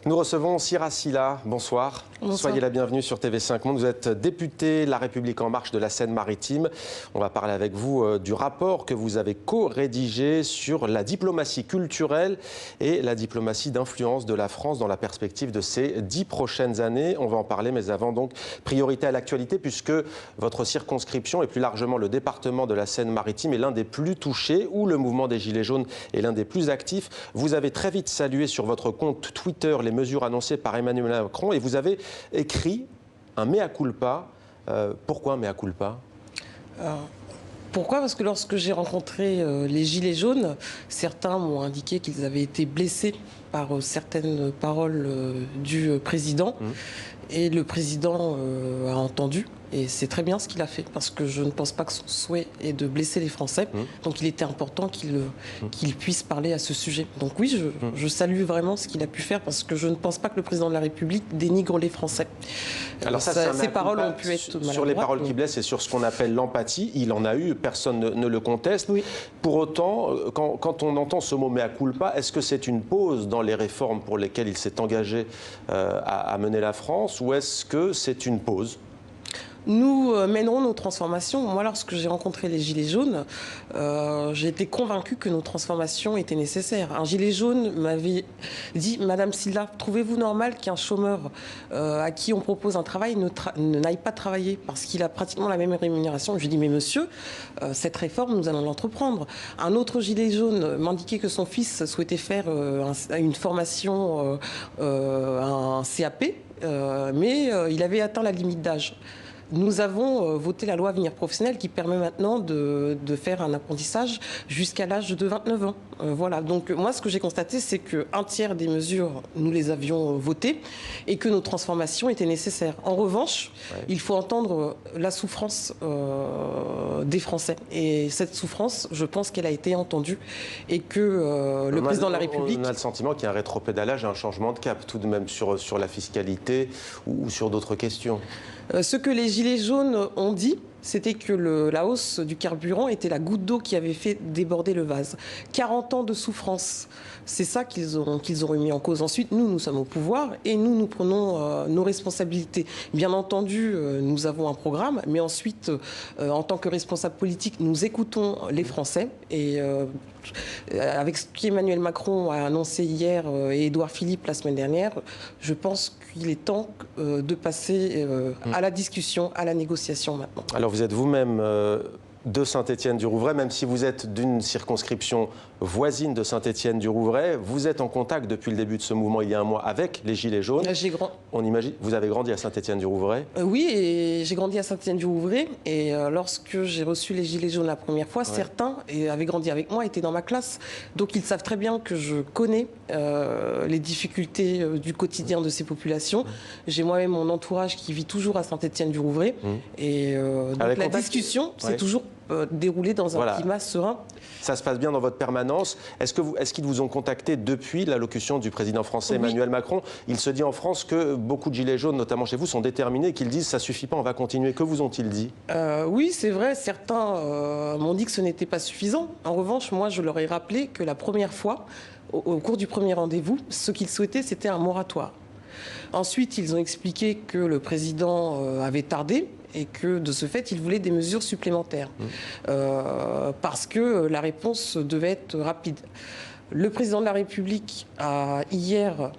Nous recevons Sira Silla. Bonsoir. Bonsoir. Soyez la bienvenue sur TV5 Monde. Vous êtes députée La République En Marche de la Seine-Maritime. On va parler avec vous du rapport que vous avez co-rédigé sur la diplomatie culturelle et la diplomatie d'influence de la France dans la perspective de ces 10 prochaines années. On va en parler, mais avant donc, priorité à l'actualité, puisque votre circonscription et plus largement le département de la Seine-Maritime est l'un des plus touchés, où le mouvement des Gilets jaunes est l'un des plus actifs. Vous avez très vite salué sur votre compte Twitter les mesures annoncées par Emmanuel Macron et vous avez écrit un mea culpa. Pourquoi un mea culpa ? Pourquoi ? Parce que lorsque j'ai rencontré les Gilets jaunes, certains m'ont indiqué qu'ils avaient été blessés par certaines paroles du président. Et le président a entendu. Et c'est très bien ce qu'il a fait, parce que je ne pense pas que son souhait est de blesser les Français. Donc il était important qu'il puisse parler à ce sujet. Donc oui, je salue vraiment ce qu'il a pu faire, parce que je ne pense pas que le président de la République dénigre les Français. Alors ces paroles ont pu être sur les paroles qui blessent et sur ce qu'on appelle l'empathie, il en a eu, personne ne le conteste. Oui. Pour autant, quand on entend ce mot mea culpa, est-ce que c'est une pause dans les réformes pour lesquelles il s'est engagé à mener la France, ou est-ce que c'est une pause ? Nous mènerons nos transformations. Moi, lorsque j'ai rencontré les Gilets jaunes, j'ai été convaincue que nos transformations étaient nécessaires. Un Gilet jaune m'avait dit « Madame Silla, trouvez-vous normal qu'un chômeur à qui on propose un travail n'aille pas travailler parce qu'il a pratiquement la même rémunération ?» Je lui ai dit « Mais monsieur, cette réforme, nous allons l'entreprendre. » Un autre Gilet jaune m'indiquait que son fils souhaitait faire une formation, un CAP, mais il avait atteint la limite d'âge. Nous avons voté la loi Avenir Professionnel qui permet maintenant de faire un apprentissage jusqu'à l'âge de 29 ans. Voilà, donc moi ce que j'ai constaté, c'est qu'un tiers des mesures, nous les avions votées et que nos transformations étaient nécessaires. En revanche, il faut entendre la souffrance des Français. Et cette souffrance, je pense qu'elle a été entendue et que le président de la République... On a le sentiment qu'il y a un rétropédalage et un changement de cap, tout de même sur la fiscalité ou sur d'autres questions. Ce que les Gilets jaunes ont dit, c'était que la hausse du carburant était la goutte d'eau qui avait fait déborder le vase. 40 ans de souffrance, c'est ça qu'ils auraient mis en cause. Ensuite, nous sommes au pouvoir et nous prenons nos responsabilités. Bien entendu, nous avons un programme, mais ensuite, en tant que responsables politiques, nous écoutons les Français. Et avec ce qu'Emmanuel Macron a annoncé hier et Édouard Philippe la semaine dernière, je pense qu'il est temps de passer à la discussion, à la négociation maintenant. Alors vous êtes vous-même de Saint-Étienne-du-Rouvray, même si vous êtes d'une circonscription voisine de Saint-Étienne-du-Rouvray, vous êtes en contact depuis le début de ce mouvement il y a un mois avec les Gilets jaunes. On imagine, vous avez grandi à Saint-Étienne-du-Rouvray. Oui, et j'ai grandi à Saint-Étienne-du-Rouvray. Et lorsque j'ai reçu les Gilets jaunes la première fois, certains avaient grandi avec moi, étaient dans ma classe. Donc ils savent très bien que je connais les difficultés du quotidien de ces populations. J'ai moi-même mon entourage qui vit toujours à Saint-Étienne-du-Rouvray. Et donc la discussion, c'est toujours déroulé dans un climat serein. Ça se passe bien dans votre permanence. Est-ce qu'ils vous ont contacté depuis l'allocution du président français Emmanuel Macron? Il se dit en France que beaucoup de Gilets jaunes, notamment chez vous, sont déterminés, qu'ils disent ça suffit pas, on va continuer. Que vous ont-ils dit? Oui, c'est vrai. Certains m'ont dit que ce n'était pas suffisant. En revanche, moi, je leur ai rappelé que la première fois, au cours du premier rendez-vous, ce qu'ils souhaitaient, c'était un moratoire. Ensuite, ils ont expliqué que le président avait tardé et que, de ce fait, il voulait des mesures supplémentaires parce que la réponse devait être rapide. Le président de la République a hier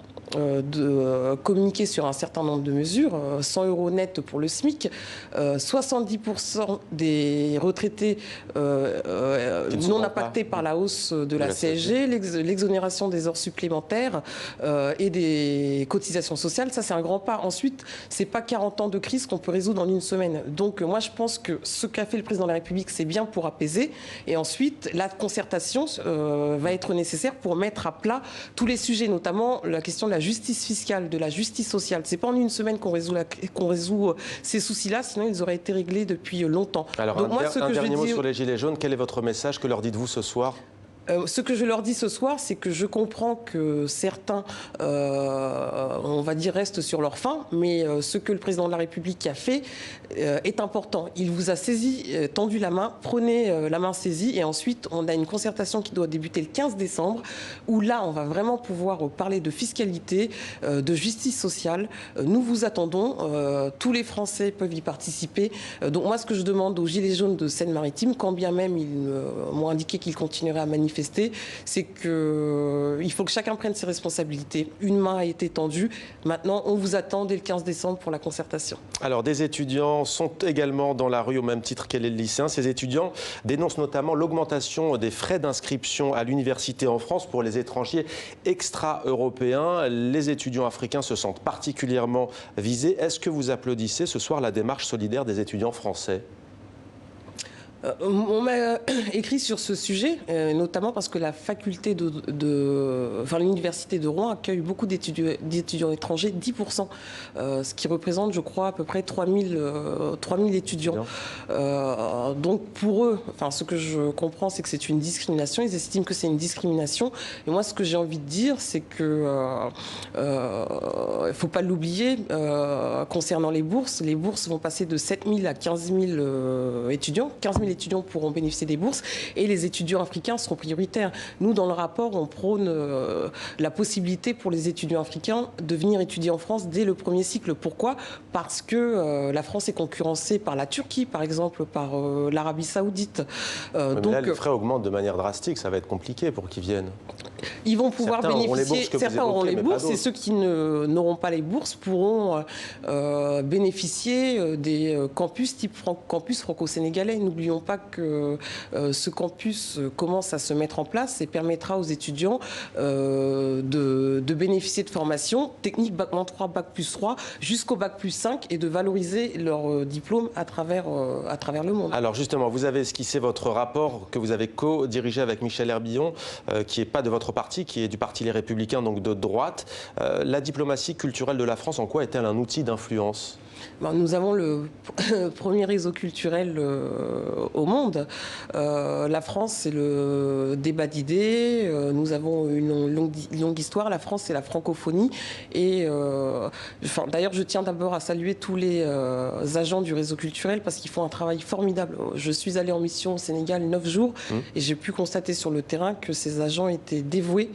communiqué sur un certain nombre de mesures, 100 € net pour le SMIC, 70% des retraités non impactés par la hausse de la CSG, l'exonération des heures supplémentaires et des cotisations sociales, ça c'est un grand pas. Ensuite, c'est pas 40 ans de crise qu'on peut résoudre en une semaine. Donc moi je pense que ce qu'a fait le président de la République, c'est bien pour apaiser. Et ensuite, la concertation va être nécessaire pour mettre à plat tous les sujets, notamment la question de la justice fiscale, de la justice sociale. C'est pas en une semaine qu'on résout ces soucis-là, sinon ils auraient été réglés depuis longtemps. Alors, donc, un dernier mot sur les Gilets jaunes. Quel est votre message? Que leur dites-vous ce soir? Ce que je leur dis ce soir, c'est que je comprends que certains, on va dire, restent sur leur faim, mais ce que le président de la République a fait est important. Il vous a saisi, tendu la main, prenez la main saisie, et ensuite on a une concertation qui doit débuter le 15 décembre, où là on va vraiment pouvoir parler de fiscalité, de justice sociale. Nous vous attendons, tous les Français peuvent y participer. Donc moi, ce que je demande aux Gilets jaunes de Seine-Maritime, quand bien même ils m'ont indiqué qu'ils continueraient à manifester, c'est qu'il faut que chacun prenne ses responsabilités. Une main a été tendue. Maintenant, on vous attend dès le 15 décembre pour la concertation. Alors, des étudiants sont également dans la rue au même titre que les lycéens. Ces étudiants dénoncent notamment l'augmentation des frais d'inscription à l'université en France pour les étrangers extra-européens. Les étudiants africains se sentent particulièrement visés. Est-ce que vous applaudissez ce soir la démarche solidaire des étudiants français ? On m'a écrit sur ce sujet, notamment parce que la faculté l'université de Rouen accueille beaucoup d'étudiants étrangers, 10%, ce qui représente, je crois, à peu près 3000 étudiants. Donc pour eux, ce que je comprends, c'est que c'est une discrimination. Ils estiment que c'est une discrimination. Et moi, ce que j'ai envie de dire, c'est que il ne faut pas l'oublier, concernant les bourses vont passer de 7000 à 15 000 étudiants. 15 000 étudiants pourront bénéficier des bourses et les étudiants africains seront prioritaires. Nous, dans le rapport, on prône la possibilité pour les étudiants africains de venir étudier en France dès le premier cycle. Pourquoi ? Parce que la France est concurrencée par la Turquie, par exemple, par l'Arabie Saoudite. Donc là, les frais augmentent de manière drastique, ça va être compliqué pour qu'ils viennent. Ils vont pouvoir bénéficier, certains auront les bourses, et ceux qui n'auront pas les bourses pourront bénéficier des campus type campus franco-sénégalais. N'oublions pas que ce campus commence à se mettre en place et permettra aux étudiants de bénéficier de formations techniques bac-3, bac+3 jusqu'au bac+5 et de valoriser leur diplôme à travers le monde. Alors justement, vous avez esquissé votre rapport que vous avez co-dirigé avec Michel Herbillon, qui n'est pas de votre parti, qui est du Parti Les Républicains, donc de droite. La diplomatie culturelle de la France, en quoi est-elle un outil d'influence ? Nous avons le premier réseau culturel au monde. La France, c'est le débat d'idées. Nous avons une longue histoire. La France, c'est la francophonie. Et d'ailleurs, je tiens d'abord à saluer tous les agents du réseau culturel parce qu'ils font un travail formidable. Je suis allée en mission au Sénégal 9 jours et j'ai pu constater sur le terrain que ces agents étaient dévoués.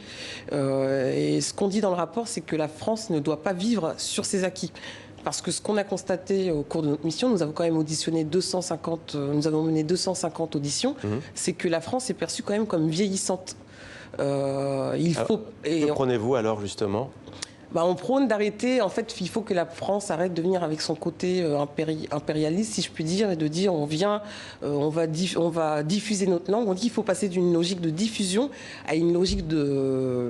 Et ce qu'on dit dans le rapport, c'est que la France ne doit pas vivre sur ses acquis. Parce que ce qu'on a constaté au cours de notre mission, nous avons quand même auditionné 250, nous avons mené 250 auditions, c'est que la France est perçue quand même comme vieillissante. Que prenez-vous alors justement ? On prône d'arrêter, en fait, il faut que la France arrête de venir avec son côté impérialiste, si je puis dire, et de dire on va diffuser notre langue. On dit qu'il faut passer d'une logique de diffusion à une logique de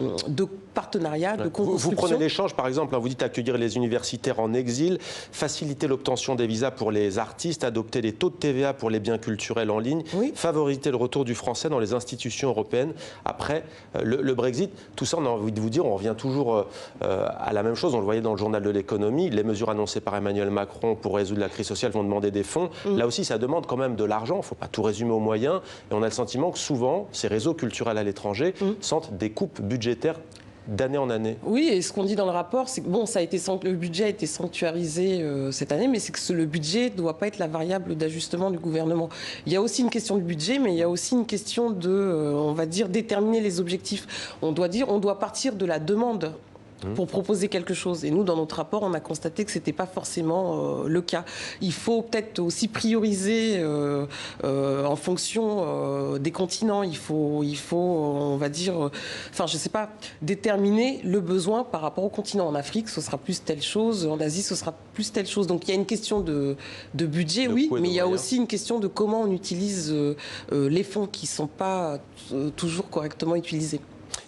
partenariat, de co-construction. Vous prenez l'échange, par exemple, vous dites accueillir les universitaires en exil, faciliter l'obtention des visas pour les artistes, adopter les taux de TVA pour les biens culturels en ligne, favoriser le retour du français dans les institutions européennes. Après le Brexit, tout ça, on a envie de vous dire, on revient toujours à la même chose. On le voyait dans le journal de l'économie, les mesures annoncées par Emmanuel Macron pour résoudre la crise sociale vont demander des fonds. Là aussi, ça demande quand même de l'argent. Il ne faut pas tout résumer aux moyens. Et on a le sentiment que souvent, ces réseaux culturels à l'étranger sentent des coupes budgétaires d'année en année. Oui, et ce qu'on dit dans le rapport, c'est que le budget a été sanctuarisé cette année, mais c'est que le budget ne doit pas être la variable d'ajustement du gouvernement. Il y a aussi une question de budget, mais il y a aussi une question de, on va dire, déterminer les objectifs. On doit partir de la demande pour proposer quelque chose. Et nous, dans notre rapport, on a constaté que ce n'était pas forcément le cas. Il faut peut-être aussi prioriser en fonction des continents. Il faut, on va dire, je sais pas, déterminer le besoin par rapport au continent. En Afrique, ce sera plus telle chose. En Asie, ce sera plus telle chose. Donc, il y a une question de budget, oui, mais il y a aussi une question de comment on utilise les fonds qui ne sont pas toujours correctement utilisés.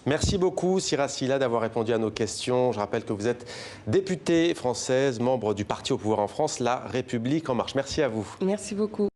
Merci beaucoup, Sira Sylla, d'avoir répondu à nos questions. Je rappelle que vous êtes députée française, membre du parti au pouvoir en France, La République En Marche. Merci à vous. Merci beaucoup.